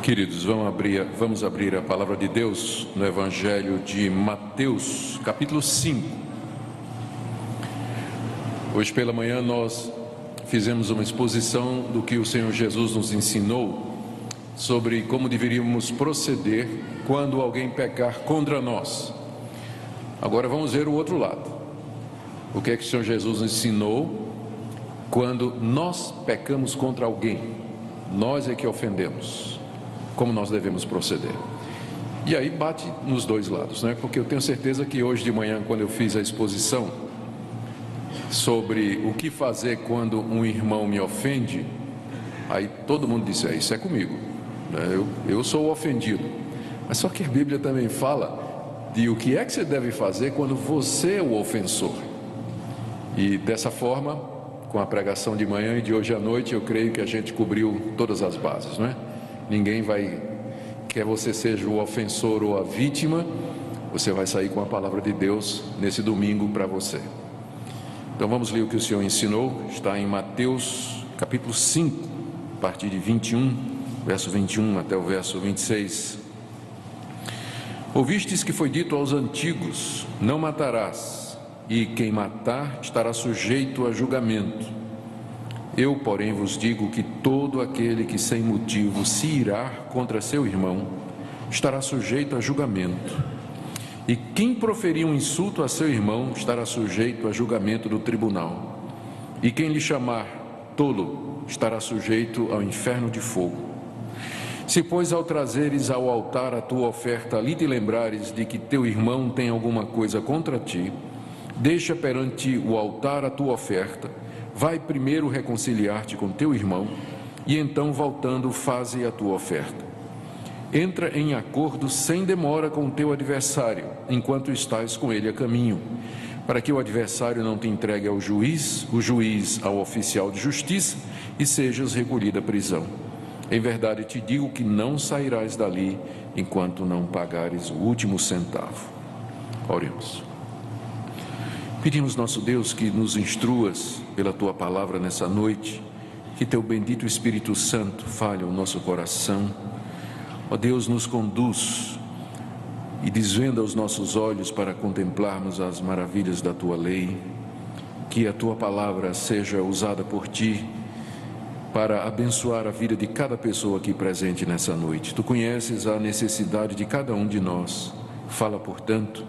Queridos, vamos abrir a palavra de Deus no Evangelho de Mateus, capítulo 5. Hoje pela manhã nós fizemos uma exposição do que o Senhor Jesus nos ensinou sobre como deveríamos proceder quando alguém pecar contra nós. Agora vamos ver o outro lado. O que é que o Senhor Jesus nos ensinou quando nós pecamos contra alguém? Nós é que ofendemos. Como nós devemos proceder? E aí bate nos dois lados, né? Porque eu tenho certeza que hoje de manhã, quando eu fiz a exposição sobre o que fazer quando um irmão me ofende, aí todo mundo disse: isso é comigo, né? Eu sou o ofendido. Mas só que a Bíblia também fala de o que é que você deve fazer quando você é o ofensor. E dessa forma, com a pregação de manhã e de hoje à noite, eu creio que a gente cobriu todas as bases, não é? Ninguém vai, quer você seja o ofensor ou a vítima, você vai sair com a palavra de Deus nesse domingo para você. Então vamos ler o que o Senhor ensinou, está em Mateus capítulo 5, a partir de 21, verso 21 até o verso 26. Ouvistes que foi dito aos antigos: não matarás, e quem matar estará sujeito a julgamento. Eu, porém, vos digo que todo aquele que sem motivo se irar contra seu irmão estará sujeito a julgamento. E quem proferir um insulto a seu irmão estará sujeito a julgamento do tribunal. E quem lhe chamar tolo estará sujeito ao inferno de fogo. Se, pois, ao trazeres ao altar a tua oferta, ali te lembrares de que teu irmão tem alguma coisa contra ti, deixa perante o altar a tua oferta, vai primeiro reconciliar-te com teu irmão, e então, voltando, faze a tua oferta. Entra em acordo sem demora com o teu adversário, enquanto estás com ele a caminho, para que o adversário não te entregue ao juiz, o juiz ao oficial de justiça, e sejas recolhido à prisão. Em verdade te digo que não sairás dali, enquanto não pagares o último centavo. Oremos. Pedimos, nosso Deus, que nos instruas pela Tua palavra nessa noite, que Teu bendito Espírito Santo fale ao nosso coração. Ó Deus, nos conduz e desvenda os nossos olhos para contemplarmos as maravilhas da Tua lei, que a Tua palavra seja usada por Ti para abençoar a vida de cada pessoa aqui presente nessa noite. Tu conheces a necessidade de cada um de nós. Fala, portanto,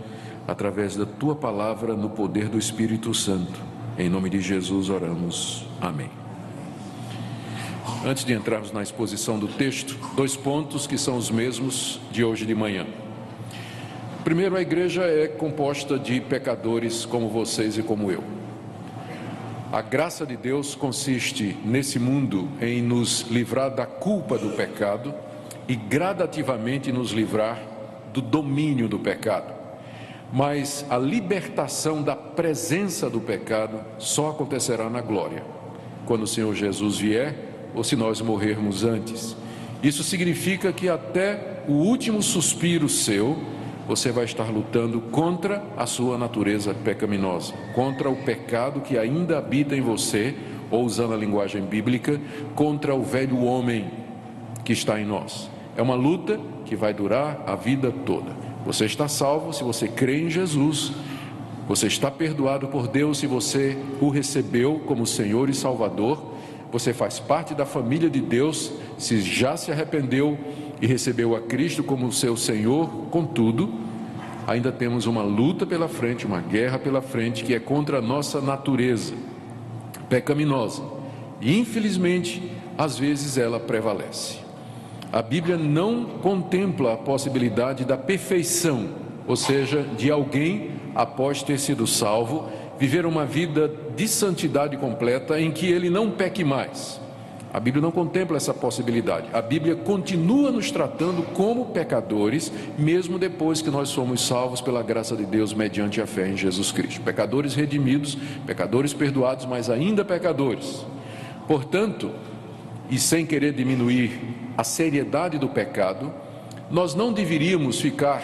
através da Tua palavra, no poder do Espírito Santo. Em nome de Jesus oramos. Amém. Antes de entrarmos na exposição do texto, dois pontos que são os mesmos de hoje de manhã. Primeiro, a igreja é composta de pecadores como vocês e como eu. A graça de Deus consiste nesse mundo em nos livrar da culpa do pecado e gradativamente nos livrar do domínio do pecado. Mas a libertação da presença do pecado só acontecerá na glória, quando o Senhor Jesus vier ou se nós morrermos antes. Isso significa que até o último suspiro seu, você vai estar lutando contra a sua natureza pecaminosa, contra o pecado que ainda habita em você, ou usando a linguagem bíblica, contra o velho homem que está em nós. É uma luta que vai durar a vida toda. Você está salvo se você crê em Jesus, você está perdoado por Deus se você o recebeu como Senhor e Salvador, você faz parte da família de Deus se já se arrependeu e recebeu a Cristo como seu Senhor. Contudo, ainda temos uma luta pela frente, uma guerra pela frente, que é contra a nossa natureza pecaminosa, e infelizmente, às vezes ela prevalece. A Bíblia não contempla a possibilidade da perfeição, ou seja, de alguém, após ter sido salvo, viver uma vida de santidade completa em que ele não peque mais. A Bíblia não contempla essa possibilidade. A Bíblia continua nos tratando como pecadores, mesmo depois que nós somos salvos pela graça de Deus mediante a fé em Jesus Cristo. Pecadores redimidos, pecadores perdoados, mas ainda pecadores. Portanto, e sem querer diminuir a seriedade do pecado, nós não deveríamos ficar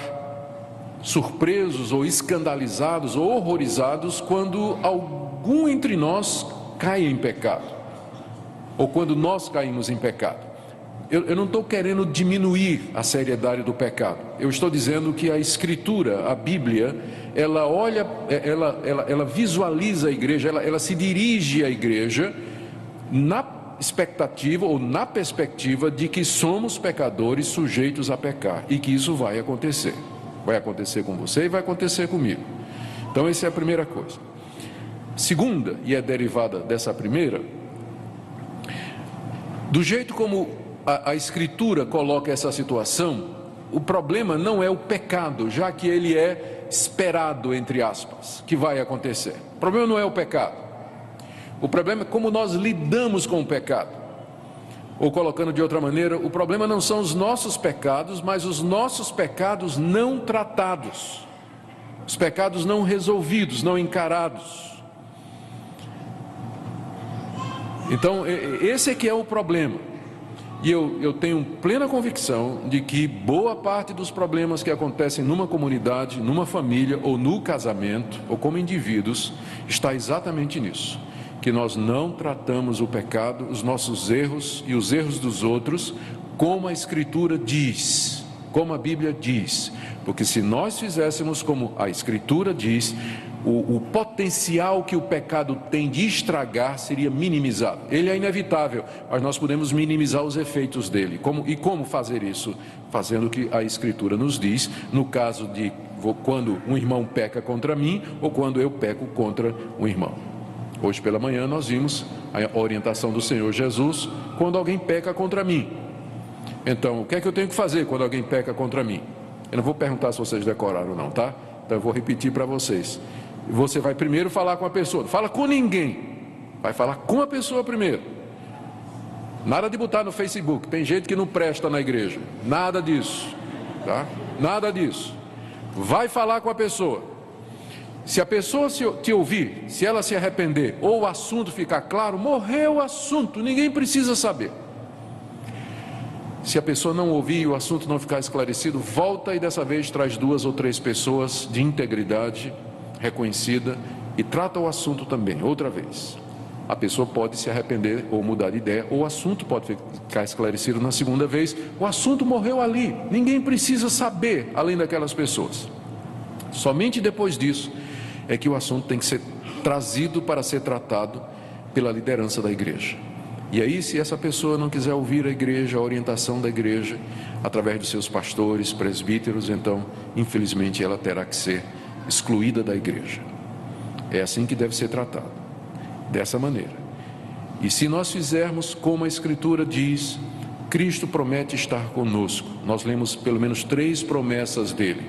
surpresos ou escandalizados ou horrorizados quando algum entre nós cai em pecado, ou quando nós caímos em pecado. eu não estou querendo diminuir a seriedade do pecado. Eu estou dizendo que a Escritura, a Bíblia, ela olha, ela visualiza a igreja, ela se dirige à igreja na expectativa ou na perspectiva de que somos pecadores sujeitos a pecar e que isso vai acontecer. Vai acontecer com você e vai acontecer comigo. Então essa é a primeira coisa. Segunda, e é derivada dessa primeira, do jeito como a Escritura coloca essa situação, o problema não é o pecado, já que ele é esperado, entre aspas, que vai acontecer. O problema não é o pecado. O problema é como nós lidamos com o pecado. Ou colocando de outra maneira, o problema não são os nossos pecados, mas os nossos pecados não tratados. Os pecados não resolvidos, não encarados. Então, esse é que é o problema. E eu tenho plena convicção de que boa parte dos problemas que acontecem numa comunidade, numa família ou no casamento, ou como indivíduos, está exatamente nisso. Que nós não tratamos o pecado, os nossos erros e os erros dos outros, como a Escritura diz, como a Bíblia diz. Porque se nós fizéssemos como a Escritura diz, o potencial que o pecado tem de estragar seria minimizado. Ele é inevitável, mas nós podemos minimizar os efeitos dele. Como fazer isso? Fazendo o que a Escritura nos diz, no caso de quando um irmão peca contra mim ou quando eu peco contra um irmão. Hoje pela manhã nós vimos a orientação do Senhor Jesus quando alguém peca contra mim. Então, o que é que eu tenho que fazer quando alguém peca contra mim? Eu não vou perguntar se vocês decoraram não, tá? Então eu vou repetir para vocês. Você vai primeiro falar com a pessoa, não fala com ninguém, vai falar com a pessoa primeiro. Nada de botar no Facebook, tem gente que não presta na igreja, nada disso, tá? Nada disso. Vai falar com a pessoa. Se a pessoa te ouvir, se ela se arrepender ou o assunto ficar claro, morreu o assunto, ninguém precisa saber. Se a pessoa não ouvir e o assunto não ficar esclarecido, volta e dessa vez traz 2 ou 3 pessoas de integridade reconhecida e trata o assunto também, outra vez. A pessoa pode se arrepender ou mudar de ideia, ou o assunto pode ficar esclarecido na segunda vez. O assunto morreu ali, ninguém precisa saber além daquelas pessoas. Somente depois disso é que o assunto tem que ser trazido para ser tratado pela liderança da igreja. E aí, se essa pessoa não quiser ouvir a igreja, a orientação da igreja, através dos seus pastores, presbíteros, então, infelizmente, ela terá que ser excluída da igreja. É assim que deve ser tratado, dessa maneira. E se nós fizermos como a Escritura diz, Cristo promete estar conosco. Nós lemos pelo menos 3 promessas dele.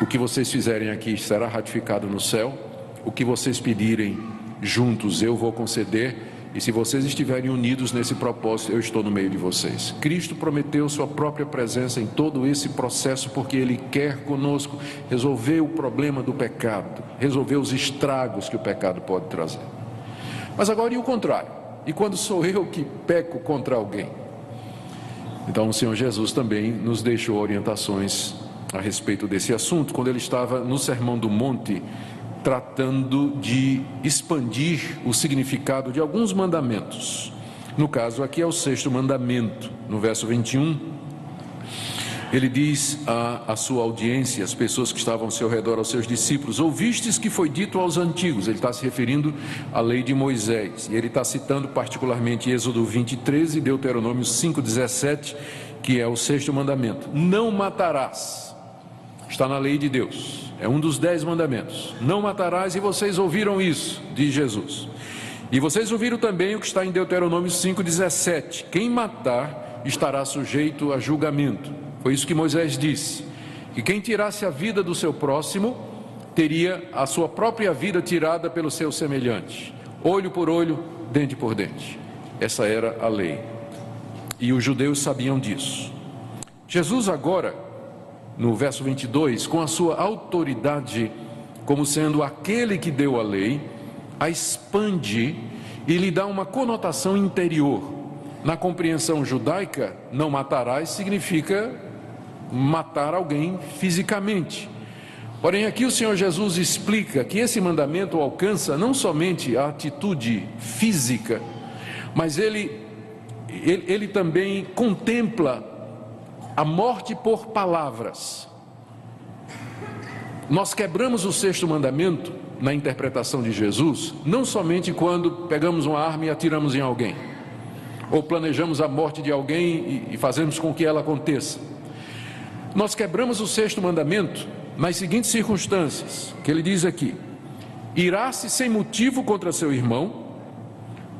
O que vocês fizerem aqui será ratificado no céu. O que vocês pedirem juntos eu vou conceder. E se vocês estiverem unidos nesse propósito, eu estou no meio de vocês. Cristo prometeu sua própria presença em todo esse processo, porque Ele quer conosco resolver o problema do pecado, resolver os estragos que o pecado pode trazer. Mas agora e o contrário? E quando sou eu que peco contra alguém? Então o Senhor Jesus também nos deixou orientações a respeito desse assunto, quando Ele estava no Sermão do Monte, tratando de expandir o significado de alguns mandamentos. No caso aqui é o 6º mandamento, no verso 21, ele diz à sua audiência, as pessoas que estavam ao seu redor, aos seus discípulos: ouvistes que foi dito aos antigos. Ele está se referindo à lei de Moisés, e ele está citando particularmente Êxodo 20:13 e Deuteronômio 5:17, que é o 6º mandamento: não matarás. Está na lei de Deus. É um dos 10 mandamentos. Não matarás, e vocês ouviram isso, diz Jesus. E vocês ouviram também o que está em Deuteronômio 5:17. Quem matar estará sujeito a julgamento. Foi isso que Moisés disse. Que quem tirasse a vida do seu próximo, teria a sua própria vida tirada pelo seu semelhante. Olho por olho, dente por dente. Essa era a lei. E os judeus sabiam disso. Jesus agora, no verso 22, com a sua autoridade como sendo aquele que deu a lei, a expande e lhe dá uma conotação interior. Na compreensão judaica, não matarás significa matar alguém fisicamente. Porém, aqui o Senhor Jesus explica que esse mandamento alcança não somente a atitude física, mas ele ele também contempla a morte por palavras. Nós quebramos o sexto mandamento na interpretação de Jesus, não somente quando pegamos uma arma e atiramos em alguém, ou planejamos a morte de alguém e fazemos com que ela aconteça. Nós quebramos o sexto mandamento nas seguintes circunstâncias, que ele diz aqui: irá-se sem motivo contra seu irmão,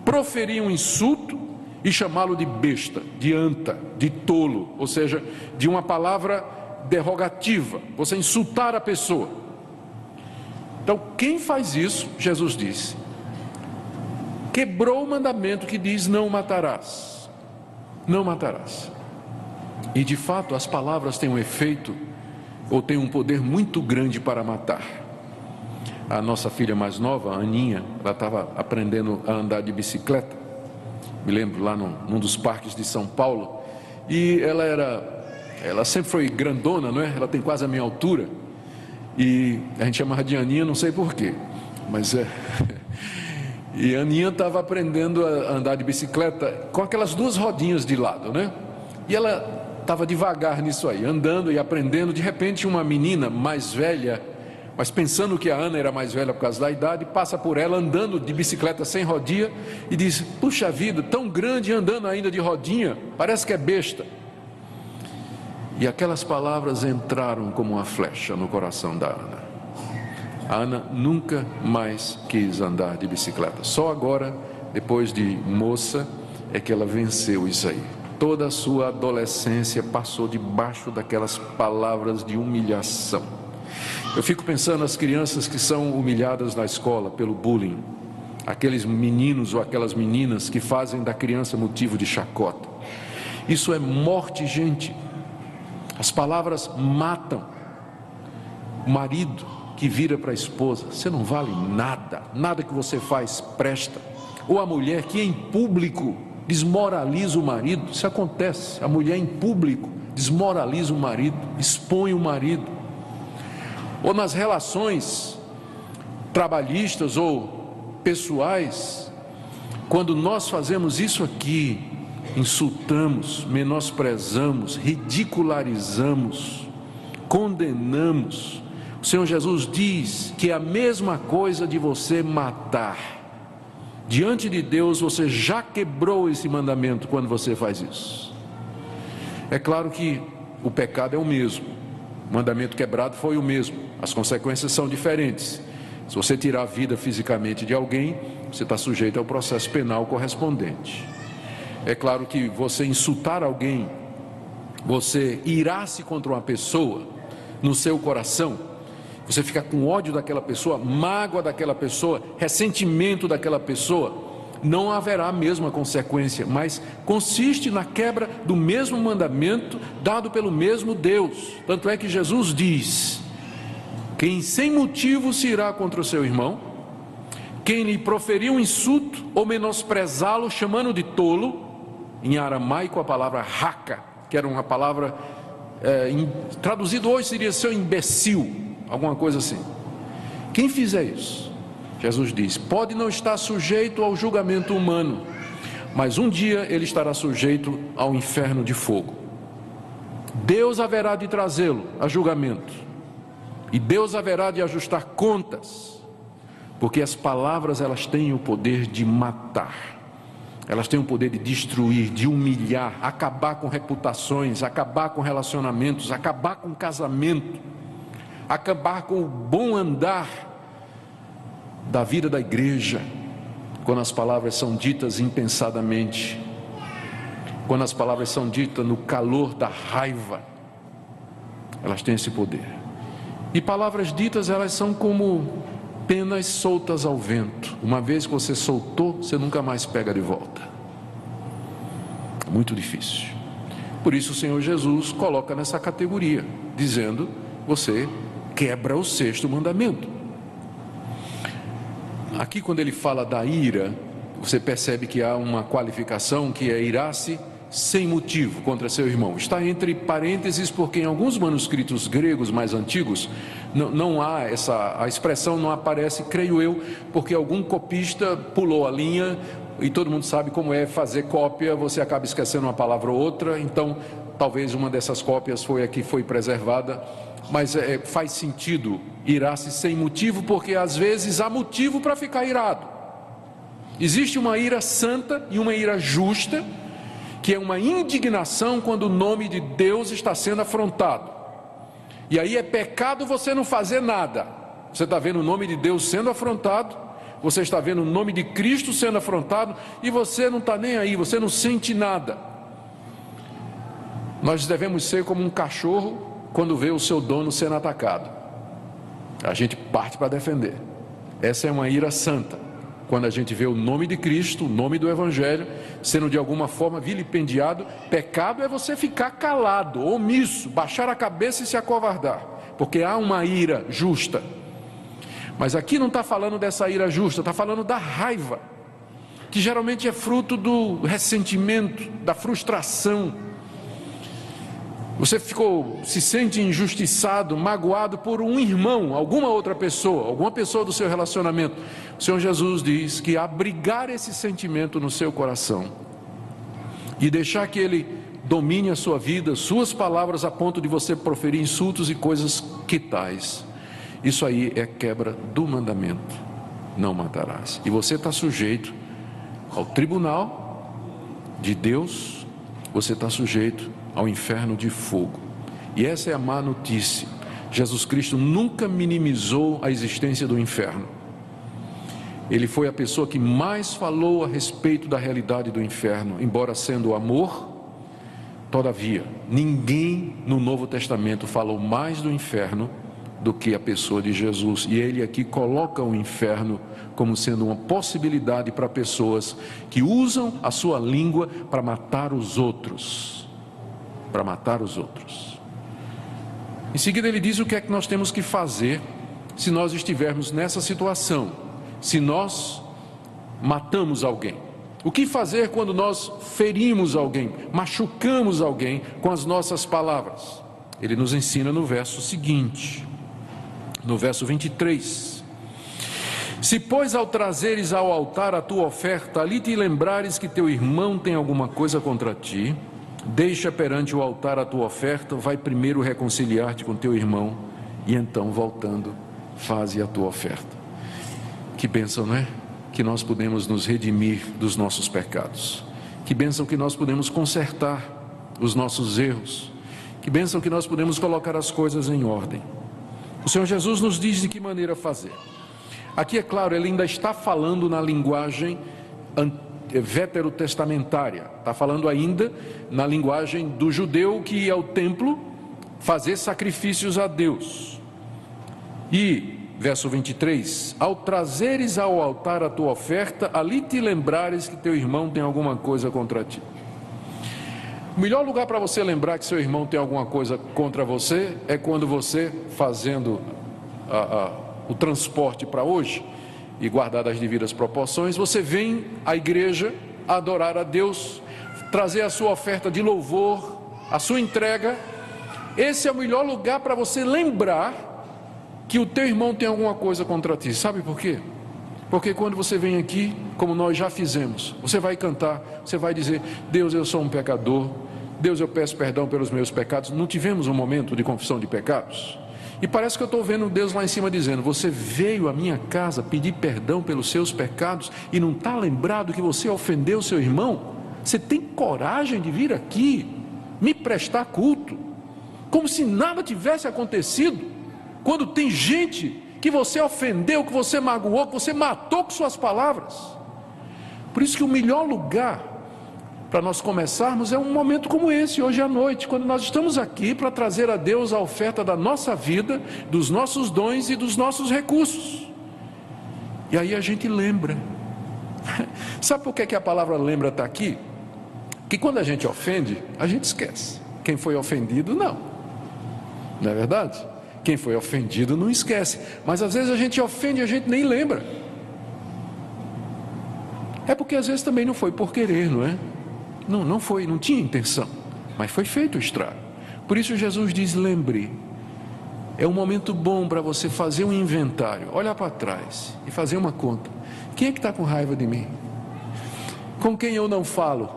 proferir um insulto e chamá-lo de besta, de anta, de tolo, ou seja, de uma palavra derrogativa, você insultar a pessoa. Então, quem faz isso, Jesus disse, quebrou o mandamento que diz: não matarás. Não matarás. E de fato, as palavras têm um efeito, ou têm um poder muito grande para matar. A nossa filha mais nova, a Aninha, ela estava aprendendo a andar de bicicleta, me lembro lá num dos parques de São Paulo, e ela sempre foi grandona, não é? Ela tem quase a minha altura, e a gente chamava de Aninha, não sei porquê, mas e a Aninha estava aprendendo a andar de bicicleta com aquelas duas rodinhas de lado, né? E ela estava devagar nisso aí, andando e aprendendo. De repente, uma menina mais velha, mas pensando que a Ana era mais velha por causa da idade, passa por ela andando de bicicleta sem rodinha e diz: puxa vida, tão grande andando ainda de rodinha, parece que é besta. E aquelas palavras entraram como uma flecha no coração da Ana. A Ana nunca mais quis andar de bicicleta. Só agora, depois de moça, é que ela venceu isso aí. Toda a sua adolescência passou debaixo daquelas palavras de humilhação. Eu fico pensando nas crianças que são humilhadas na escola pelo bullying, aqueles meninos ou aquelas meninas que fazem da criança motivo de chacota. Isso é morte, gente. As palavras matam. O marido que vira para a esposa: você não vale nada, nada que você faz presta. Ou a mulher que em público desmoraliza o marido. Isso acontece. A mulher em público desmoraliza o marido, expõe o marido. Ou nas relações trabalhistas ou pessoais, quando nós fazemos isso aqui, insultamos, menosprezamos, ridicularizamos, condenamos. O Senhor Jesus diz que é a mesma coisa de você matar. Diante de Deus, você já quebrou esse mandamento quando você faz isso. É claro que o pecado é o mesmo, o mandamento quebrado foi o mesmo, as consequências são diferentes. Se você tirar a vida fisicamente de alguém, você está sujeito ao processo penal correspondente. É claro que você insultar alguém, você irar-se contra uma pessoa no seu coração, você fica com ódio daquela pessoa, mágoa daquela pessoa, ressentimento daquela pessoa, não haverá a mesma consequência, mas consiste na quebra do mesmo mandamento dado pelo mesmo Deus. Tanto é que Jesus diz: quem sem motivo se irá contra o seu irmão, quem lhe proferir um insulto ou menosprezá-lo chamando de tolo, em aramaico a palavra raca, que era uma palavra traduzido hoje seria seu imbecil, alguma coisa assim. Quem fizer isso, Jesus diz, pode não estar sujeito ao julgamento humano, mas um dia ele estará sujeito ao inferno de fogo. Deus haverá de trazê-lo a julgamento, e Deus haverá de ajustar contas, porque as palavras elas têm o poder de matar. Elas têm o poder de destruir, de humilhar, acabar com reputações, acabar com relacionamentos, acabar com casamento, acabar com o bom andar da vida da igreja, quando as palavras são ditas impensadamente, quando as palavras são ditas no calor da raiva, elas têm esse poder. E palavras ditas, elas são como penas soltas ao vento. Uma vez que você soltou, você nunca mais pega de volta. Muito difícil. Por isso o Senhor Jesus coloca nessa categoria, dizendo, você quebra o sexto mandamento. Aqui quando ele fala da ira, você percebe que há uma qualificação que é irar-se sem motivo contra seu irmão. Está entre parênteses porque em alguns manuscritos gregos mais antigos não há a expressão não aparece, creio eu, porque algum copista pulou a linha e todo mundo sabe como é fazer cópia, você acaba esquecendo uma palavra ou outra, então talvez uma dessas cópias foi a que foi preservada, mas faz sentido irar-se sem motivo, porque às vezes há motivo para ficar irado. Existe uma ira santa e uma ira justa, que é uma indignação quando o nome de Deus está sendo afrontado. E aí é pecado você não fazer nada. Você está vendo o nome de Deus sendo afrontado, você está vendo o nome de Cristo sendo afrontado, e você não está nem aí, você não sente nada. Nós devemos ser como um cachorro quando vê o seu dono sendo atacado. A gente parte para defender. Essa é uma ira santa. Quando a gente vê o nome de Cristo, o nome do Evangelho, sendo de alguma forma vilipendiado, pecado é você ficar calado, omisso, baixar a cabeça e se acovardar, porque há uma ira justa. Mas aqui não está falando dessa ira justa, está falando da raiva, que geralmente é fruto do ressentimento, da frustração. Você se sente injustiçado, magoado por um irmão, alguma outra pessoa, alguma pessoa do seu relacionamento. O Senhor Jesus diz que abrigar esse sentimento no seu coração e deixar que ele domine a sua vida, suas palavras, a ponto de você proferir insultos e coisas que tais, isso aí é quebra do mandamento: não matarás. E você está sujeito ao tribunal de Deus, você está sujeito ao inferno de fogo. E essa é a má notícia. Jesus Cristo nunca minimizou a existência do inferno. Ele foi a pessoa que mais falou a respeito da realidade do inferno, embora sendo amor. Todavia, ninguém no Novo Testamento falou mais do inferno do que a pessoa de Jesus. E ele aqui coloca o inferno como sendo uma possibilidade para pessoas que usam a sua língua para matar os outros. Para matar os outros. Em seguida ele diz o que é que nós temos que fazer se nós estivermos nessa situação, se nós matamos alguém. O que fazer quando nós ferimos alguém, machucamos alguém com as nossas palavras? Ele nos ensina no verso seguinte, no verso 23. Se, pois, ao trazeres ao altar a tua oferta, ali te lembrares que teu irmão tem alguma coisa contra ti, deixa perante o altar a tua oferta, vai primeiro reconciliar-te com teu irmão, e então, voltando, faze a tua oferta. Que bênção, não é? Que nós podemos nos redimir dos nossos pecados. Que bênção que nós podemos consertar os nossos erros. Que bênção que nós podemos colocar as coisas em ordem. O Senhor Jesus nos diz de que maneira fazer. Aqui, é claro, ele ainda está falando na linguagem veterotestamentária, está falando ainda na linguagem do judeu que ia ao templo fazer sacrifícios a Deus. E verso 23, ao trazeres ao altar a tua oferta, ali te lembrares que teu irmão tem alguma coisa contra ti. O melhor lugar para você lembrar que seu irmão tem alguma coisa contra você é quando você, fazendo o transporte para hoje, e guardadas as devidas proporções, você vem à igreja adorar a Deus, trazer a sua oferta de louvor, a sua entrega. Esse é o melhor lugar para você lembrar que o teu irmão tem alguma coisa contra ti. Sabe por quê? Porque quando você vem aqui, como nós já fizemos, você vai cantar, você vai dizer: Deus, eu sou um pecador, Deus, eu peço perdão pelos meus pecados. Não tivemos um momento de confissão de pecados? E parece que eu estou vendo Deus lá em cima dizendo: você veio à minha casa pedir perdão pelos seus pecados e não está lembrado que você ofendeu seu irmão? Você tem coragem de vir aqui me prestar culto, como se nada tivesse acontecido, quando tem gente que você ofendeu, que você magoou, que você matou com suas palavras? Por isso que o melhor lugar para nós começarmos é um momento como esse, hoje à noite, quando nós estamos aqui para trazer a Deus a oferta da nossa vida, dos nossos dons e dos nossos recursos. E aí a gente lembra. Sabe por que a palavra lembra está aqui? Que quando a gente ofende, a gente esquece. Quem foi ofendido, não. Não é verdade? Quem foi ofendido não esquece. Mas às vezes a gente ofende e a gente nem lembra. É porque às vezes também não foi por querer, não é? Não foi, não tinha intenção, mas foi feito o estrago. Por isso Jesus diz: lembre. É um momento bom para você fazer um inventário, olhar para trás e fazer uma conta. Quem é que está com raiva de mim? Com quem eu não falo?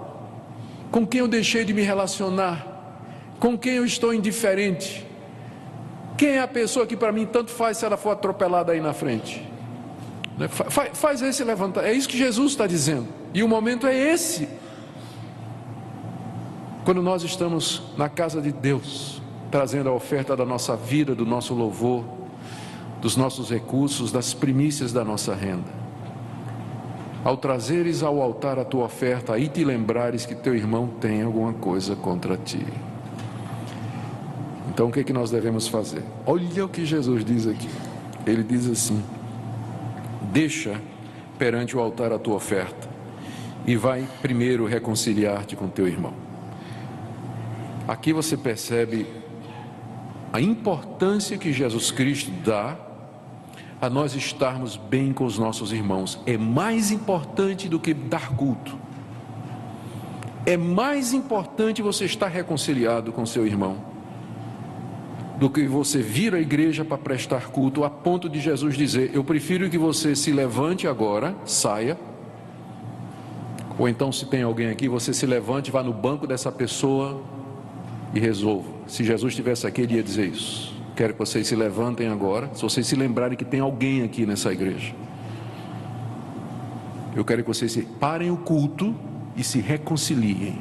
Com quem eu deixei de me relacionar? Com quem eu estou indiferente? Quem é a pessoa que para mim tanto faz se ela for atropelada aí na frente? Faz esse levantar, é isso que Jesus está dizendo, e o momento é esse, quando nós estamos na casa de Deus, trazendo a oferta da nossa vida, do nosso louvor, dos nossos recursos, das primícias da nossa renda. Ao trazeres ao altar a tua oferta, aí te lembrares que teu irmão tem alguma coisa contra ti. Então o que é que nós devemos fazer? Olha o que Jesus diz aqui, ele diz assim: deixa perante o altar a tua oferta e vai primeiro reconciliar-te com teu irmão. Aqui você percebe a importância que Jesus Cristo dá a nós estarmos bem com os nossos irmãos. É mais importante do que dar culto. É mais importante você estar reconciliado com seu irmão do que você vir à igreja para prestar culto, a ponto de Jesus dizer: eu prefiro que você se levante agora, saia, ou então, se tem alguém aqui, você se levante, vá no banco dessa pessoa e resolva. Se Jesus estivesse aqui, ele ia dizer isso. Quero que vocês se levantem agora, se vocês se lembrarem que tem alguém aqui nessa igreja. Eu quero que vocês parem o culto e se reconciliem.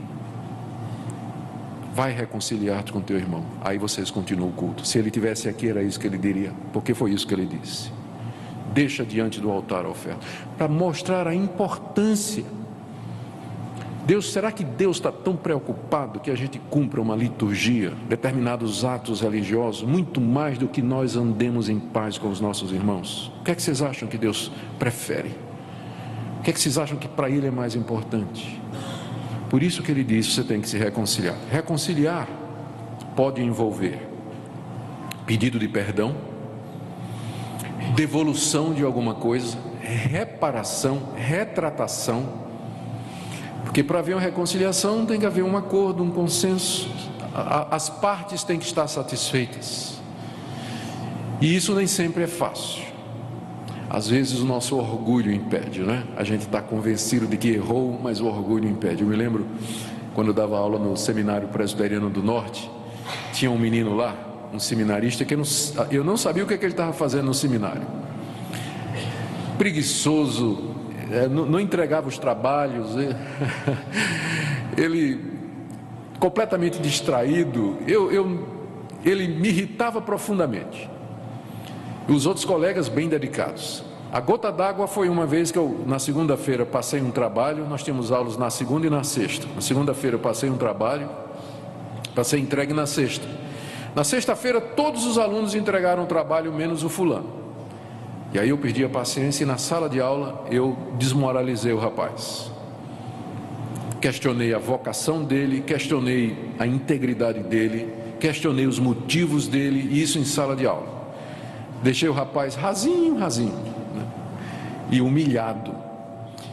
Vai reconciliar-te com teu irmão. Aí vocês continuam o culto. Se ele estivesse aqui, era isso que ele diria, porque foi isso que ele disse. Deixa diante do altar a oferta, para mostrar a importância. Será que Deus está tão preocupado que a gente cumpra uma liturgia, determinados atos religiosos, muito mais do que nós andemos em paz com os nossos irmãos? O que é que vocês acham que Deus prefere? O que é que vocês acham que para Ele é mais importante? Por isso que Ele diz: você tem que se reconciliar. Reconciliar pode envolver pedido de perdão, devolução de alguma coisa, reparação, retratação. Porque para haver uma reconciliação tem que haver um acordo, um consenso. As partes têm que estar satisfeitas. E isso nem sempre é fácil. Às vezes o nosso orgulho impede, né? A gente está convencido de que errou, mas o orgulho impede. Eu me lembro, quando eu dava aula no Seminário Presbiteriano do Norte, tinha um menino lá, um seminarista, que eu não sabia o que ele estava fazendo no seminário. Preguiçoso, não entregava os trabalhos, ele completamente distraído, ele me irritava profundamente. E os outros colegas bem dedicados. A gota d'água foi uma vez que eu, na segunda-feira, passei um trabalho. Nós tínhamos aulas na segunda e na sexta. Na segunda-feira passei um trabalho, passei entregue na sexta. Na sexta-feira todos os alunos entregaram o trabalho, menos o fulano. E aí eu perdi a paciência e na sala de aula eu desmoralizei o rapaz. Questionei a vocação dele, questionei a integridade dele, questionei os motivos dele, e isso em sala de aula. Deixei o rapaz rasinho, né? E humilhado.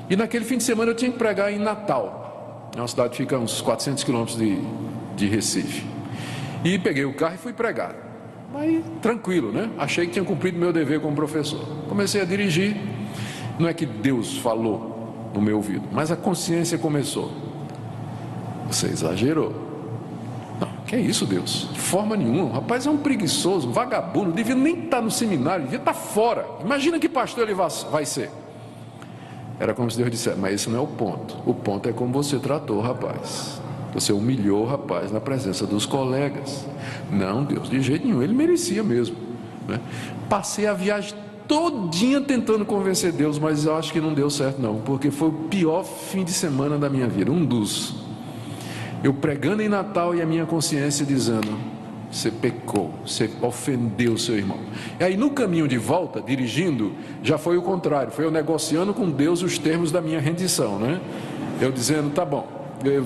E naquele fim de semana eu tinha que pregar em Natal. É uma cidade que fica a uns 400 quilômetros de Recife. E peguei o carro e fui pregar. Aí, tranquilo, né? Achei que tinha cumprido meu dever como professor. Comecei a dirigir. Não é que Deus falou no meu ouvido, mas a consciência começou: você exagerou. Não, que é isso, Deus? De forma nenhuma. O rapaz é um preguiçoso, um vagabundo, devia nem estar no seminário, devia estar fora. Imagina que pastor ele vai ser. Era como se Deus dissesse: mas esse não é o ponto. O ponto é como você tratou o rapaz. Você humilhou o rapaz na presença dos colegas. Não, Deus, de jeito nenhum, ele merecia mesmo, né? Passei a viagem todinha tentando convencer Deus, mas eu acho que não deu certo não, porque foi o pior fim de semana da minha vida, um dos. Eu pregando em Natal e a minha consciência dizendo: você pecou, você ofendeu o seu irmão. E aí no caminho de volta, dirigindo, já foi o contrário, foi eu negociando com Deus os termos da minha rendição, né? Eu dizendo: tá bom,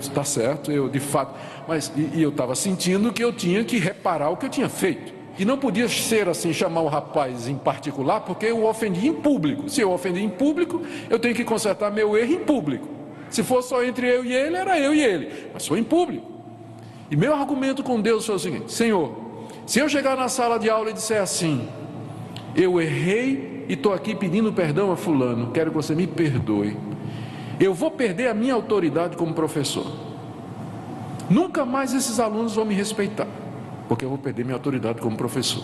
está certo, eu de fato, mas eu estava sentindo que eu tinha que reparar o que eu tinha feito, e não podia ser assim, chamar o rapaz em particular, porque eu o ofendi em público. Se eu ofendi em público, eu tenho que consertar meu erro em público. Se for só entre eu e ele, era eu e ele, mas foi em público. E meu argumento com Deus foi o seguinte: Senhor, se eu chegar na sala de aula e disser assim: eu errei e estou aqui pedindo perdão a fulano, quero que você me perdoe, eu vou perder a minha autoridade como professor. Nunca mais esses alunos vão me respeitar, porque eu vou perder minha autoridade como professor.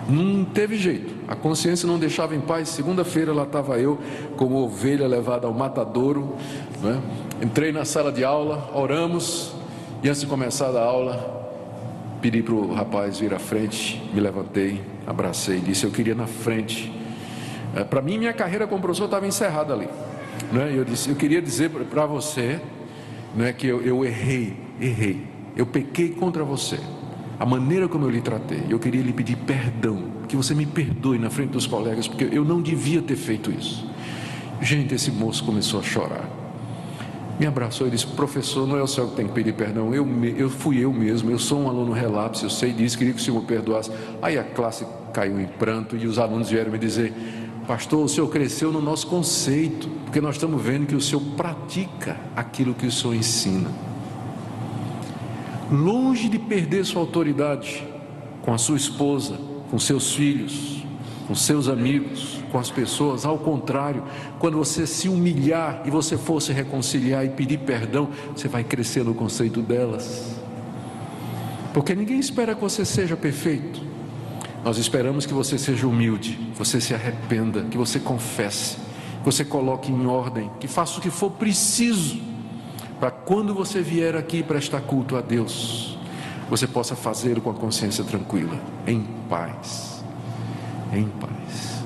Não teve jeito, a consciência não deixava em paz. Segunda-feira lá estava eu, como ovelha levada ao matadouro, né? Entrei na sala de aula, oramos, e antes de começar a aula, pedi para o rapaz vir à frente, me levantei, abracei, disse: eu queria na frente. Para mim, minha carreira como professor estava encerrada ali, né? Eu disse: eu queria dizer para você, né, que eu errei, eu pequei contra você, a maneira como eu lhe tratei. Eu queria lhe pedir perdão, que você me perdoe na frente dos colegas, porque eu não devia ter feito isso. Gente, esse moço começou a chorar, me abraçou e disse: professor, não é o senhor que tem que pedir perdão, fui eu mesmo, eu sou um aluno relapso, eu sei disso, queria que o senhor me perdoasse. Aí a classe caiu em pranto e os alunos vieram me dizer: pastor, o senhor cresceu no nosso conceito, porque nós estamos vendo que o senhor pratica aquilo que o senhor ensina. Longe de perder sua autoridade com a sua esposa, com seus filhos, com seus amigos, com as pessoas, ao contrário, quando você se humilhar e você for se reconciliar e pedir perdão, você vai crescer no conceito delas, porque ninguém espera que você seja perfeito. Nós esperamos que você seja humilde, que você se arrependa, que você confesse, que você coloque em ordem, que faça o que for preciso, para quando você vier aqui prestar culto a Deus, você possa fazê-lo com a consciência tranquila, em paz, em paz.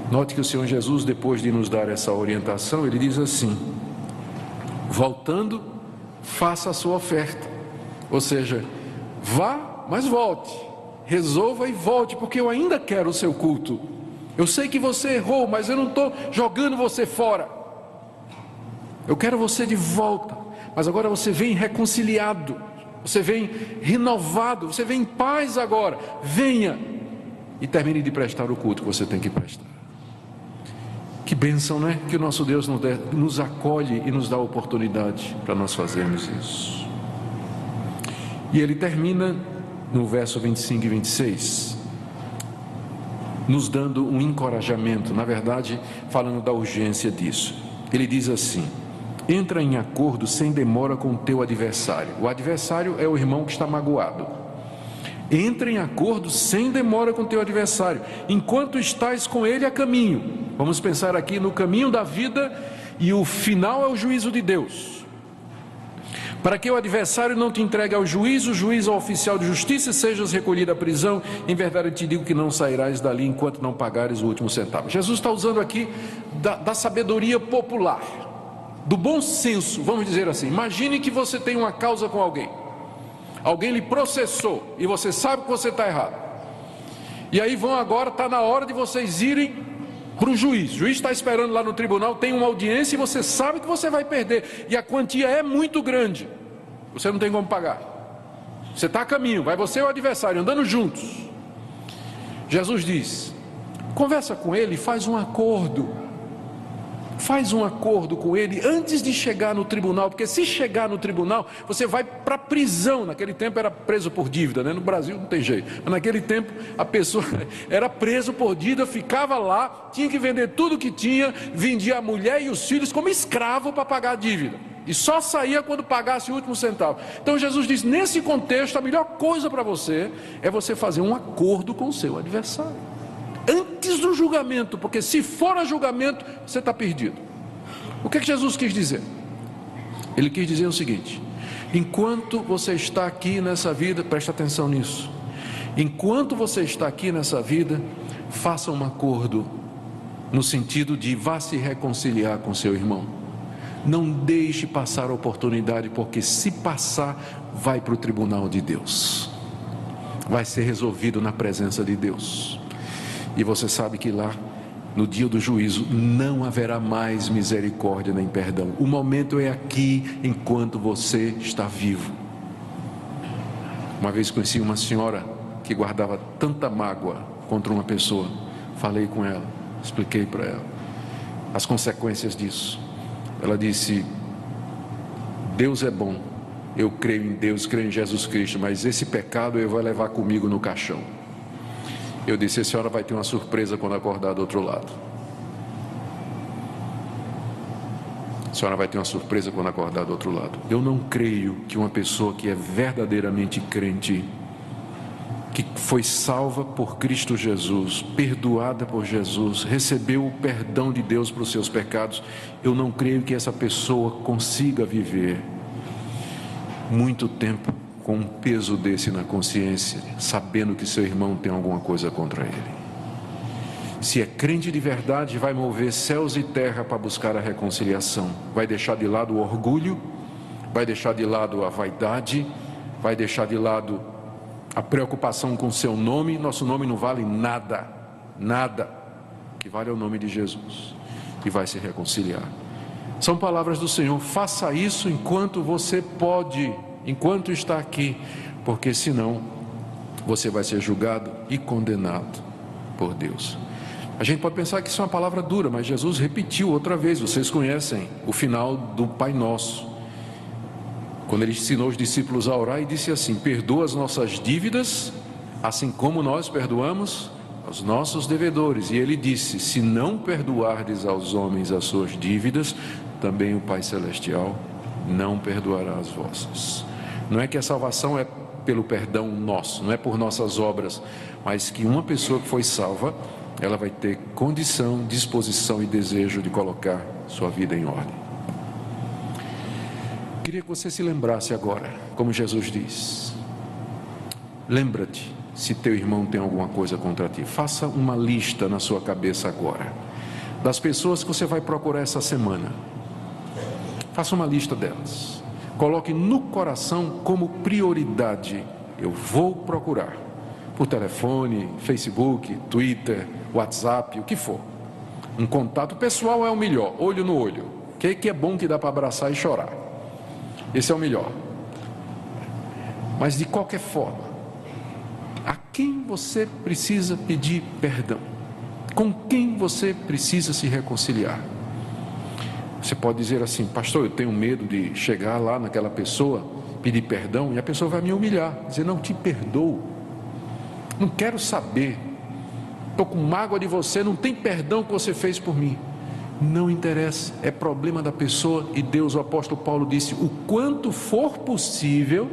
Note que o Senhor Jesus, depois de nos dar essa orientação, Ele diz assim: voltando, faça a sua oferta, ou seja, vá, mas volte, resolva e volte, porque eu ainda quero o seu culto. Eu sei que você errou, mas eu não estou jogando você fora, eu quero você de volta. Mas agora você vem reconciliado, você vem renovado, você vem em paz agora. Venha e termine de prestar o culto que você tem que prestar. Que bênção, né? Que o nosso Deus nos acolhe e nos dá a oportunidade para nós fazermos isso. E ele termina no verso 25 e 26, nos dando um encorajamento, na verdade, falando da urgência disso. Ele diz assim: entra em acordo sem demora com o teu adversário. O adversário é o irmão que está magoado. Entra em acordo sem demora com o teu adversário, enquanto estás com ele a caminho. Vamos pensar aqui no caminho da vida, e o final é o juízo de Deus. Para que o adversário não te entregue ao juiz, o juiz ao oficial de justiça, e sejas recolhido à prisão. Em verdade eu te digo que não sairás dali enquanto não pagares o último centavo. Jesus está usando aqui da sabedoria popular, do bom senso, vamos dizer assim. Imagine que você tem uma causa com alguém, alguém lhe processou e você sabe que você está errado, e aí agora está na hora de vocês irem para o juiz. O juiz está esperando lá no tribunal, tem uma audiência e você sabe que você vai perder, e a quantia é muito grande, você não tem como pagar. Você está a caminho, vai você e o adversário andando juntos. Jesus diz: conversa com ele, faz um acordo. Faz um acordo com ele antes de chegar no tribunal, porque se chegar no tribunal, você vai para a prisão. Naquele tempo era preso por dívida, né? No Brasil não tem jeito, mas naquele tempo a pessoa era preso por dívida, ficava lá, tinha que vender tudo que tinha, vendia a mulher e os filhos como escravo para pagar a dívida, e só saía quando pagasse o último centavo. Então Jesus diz: nesse contexto, a melhor coisa para você é você fazer um acordo com o seu adversário antes do julgamento, porque se for a julgamento, você está perdido. O que Jesus quis dizer? Ele quis dizer o seguinte: enquanto você está aqui nessa vida, preste atenção nisso, enquanto você está aqui nessa vida, faça um acordo, no sentido de vá se reconciliar com seu irmão. Não deixe passar a oportunidade, porque se passar, vai para o tribunal de Deus, vai ser resolvido na presença de Deus. E você sabe que lá, no dia do juízo, não haverá mais misericórdia nem perdão. O momento é aqui, enquanto você está vivo. Uma vez conheci uma senhora que guardava tanta mágoa contra uma pessoa. Falei com ela, expliquei para ela as consequências disso. Ela disse: Deus é bom, eu creio em Deus, creio em Jesus Cristo, mas esse pecado eu vou levar comigo no caixão. Eu disse: a senhora vai ter uma surpresa quando acordar do outro lado. A senhora vai ter uma surpresa quando acordar do outro lado. Eu não creio que uma pessoa que é verdadeiramente crente, que foi salva por Cristo Jesus, perdoada por Jesus, recebeu o perdão de Deus para os seus pecados, eu não creio que essa pessoa consiga viver muito tempo com um peso desse na consciência, sabendo que seu irmão tem alguma coisa contra ele. Se é crente de verdade, vai mover céus e terra para buscar a reconciliação, vai deixar de lado o orgulho, vai deixar de lado a vaidade, vai deixar de lado a preocupação com seu nome. Nosso nome não vale nada, nada, o que vale é o nome de Jesus, e vai se reconciliar. São palavras do Senhor. Faça isso enquanto você pode, enquanto está aqui, porque senão você vai ser julgado e condenado por Deus. A gente pode pensar que isso é uma palavra dura, mas Jesus repetiu outra vez. Vocês conhecem o final do Pai Nosso, quando ele ensinou os discípulos a orar e disse assim: perdoa as nossas dívidas, assim como nós perdoamos aos nossos devedores. E ele disse: se não perdoardes aos homens as suas dívidas, também o Pai Celestial não perdoará as vossas. Não é que a salvação é pelo perdão nosso, não é por nossas obras, mas que uma pessoa que foi salva, ela vai ter condição, disposição e desejo de colocar sua vida em ordem. Queria que você se lembrasse agora, como Jesus diz: lembra-te se teu irmão tem alguma coisa contra ti. Faça uma lista na sua cabeça agora, das pessoas que você vai procurar essa semana. Faça uma lista delas, coloque no coração como prioridade: eu vou procurar, por telefone, Facebook, Twitter, WhatsApp, o que for. Um contato pessoal é o melhor, olho no olho, que é bom, que dá para abraçar e chorar. Esse é o melhor. Mas de qualquer forma, a quem você precisa pedir perdão? Com quem você precisa se reconciliar? Você pode dizer assim: pastor, eu tenho medo de chegar lá naquela pessoa, pedir perdão, e a pessoa vai me humilhar, dizer: não te perdoo, não quero saber, estou com mágoa de você, não tem perdão que você fez por mim. Não interessa, é problema da pessoa. E Deus, o apóstolo Paulo disse: o quanto for possível,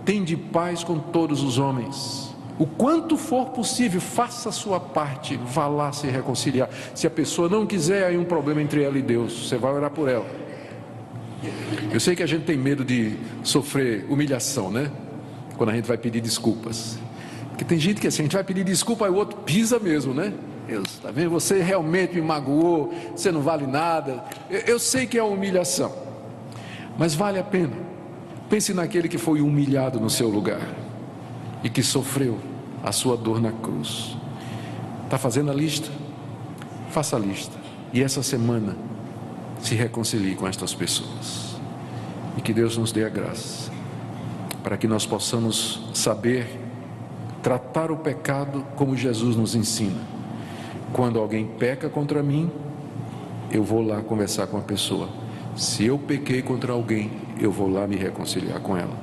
tende paz com todos os homens. O quanto for possível, faça a sua parte, vá lá se reconciliar. Se a pessoa não quiser, aí um problema entre ela e Deus, você vai orar por ela. Eu sei que a gente tem medo de sofrer humilhação, né? Quando a gente vai pedir desculpas, porque tem gente que assim, a gente vai pedir desculpa, aí o outro pisa mesmo, né? Deus, está vendo? Você realmente me magoou, você não vale nada. Eu sei que é uma humilhação, mas vale a pena. Pense naquele que foi humilhado no seu lugar e que sofreu a sua dor na cruz. Está fazendo a lista? Faça a lista, e essa semana se reconcilie com estas pessoas, e que Deus nos dê a graça para que nós possamos saber tratar o pecado como Jesus nos ensina. Quando alguém peca contra mim, eu vou lá conversar com a pessoa. Se eu pequei contra alguém, eu vou lá me reconciliar com ela.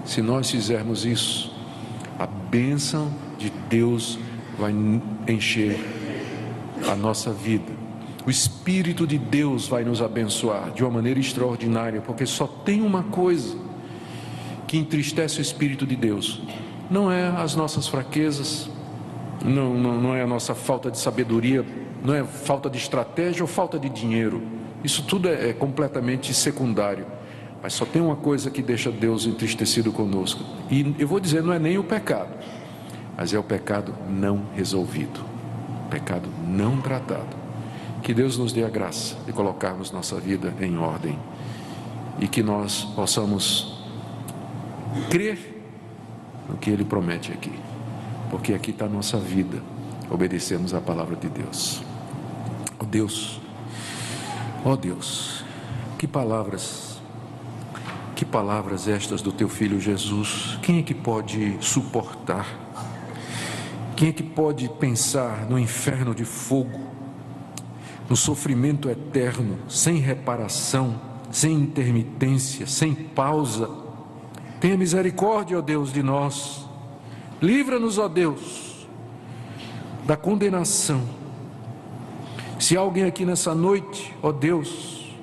Se nós fizermos isso, a bênção de Deus vai encher a nossa vida. O Espírito de Deus vai nos abençoar de uma maneira extraordinária, porque só tem uma coisa que entristece o Espírito de Deus: não é as nossas fraquezas, não é a nossa falta de sabedoria, não é falta de estratégia ou falta de dinheiro. Isso tudo é completamente secundário. Mas só tem uma coisa que deixa Deus entristecido conosco, e eu vou dizer, não é nem o pecado, mas é o pecado não resolvido, o pecado não tratado. Que Deus nos dê a graça de colocarmos nossa vida em ordem, e que nós possamos crer no que Ele promete aqui, porque aqui está a nossa vida, obedecemos a palavra de Deus. Ó Deus, que palavras estas do Teu Filho Jesus. Quem é que pode suportar? Quem é que pode pensar no inferno de fogo, no sofrimento eterno, sem reparação, sem intermitência, sem pausa? Tenha misericórdia, ó Deus, de nós. Livra-nos, ó Deus, da condenação. Se há alguém aqui nessa noite, ó Deus,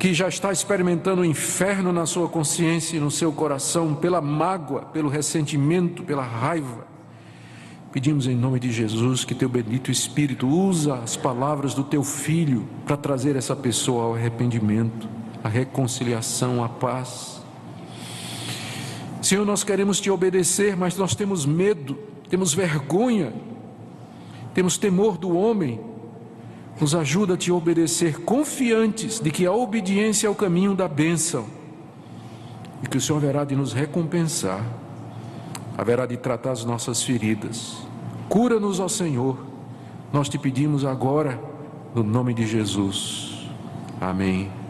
que já está experimentando o inferno na sua consciência e no seu coração, pela mágoa, pelo ressentimento, pela raiva, pedimos em nome de Jesus que teu bendito Espírito usa as palavras do teu Filho para trazer essa pessoa ao arrependimento, à reconciliação, à paz. Senhor, nós queremos te obedecer, mas nós temos medo, temos vergonha, temos temor do homem. Nos ajuda a te obedecer, confiantes de que a obediência é o caminho da bênção e que o Senhor haverá de nos recompensar, haverá de tratar as nossas feridas. Cura-nos, ó Senhor, nós te pedimos agora, no nome de Jesus. Amém.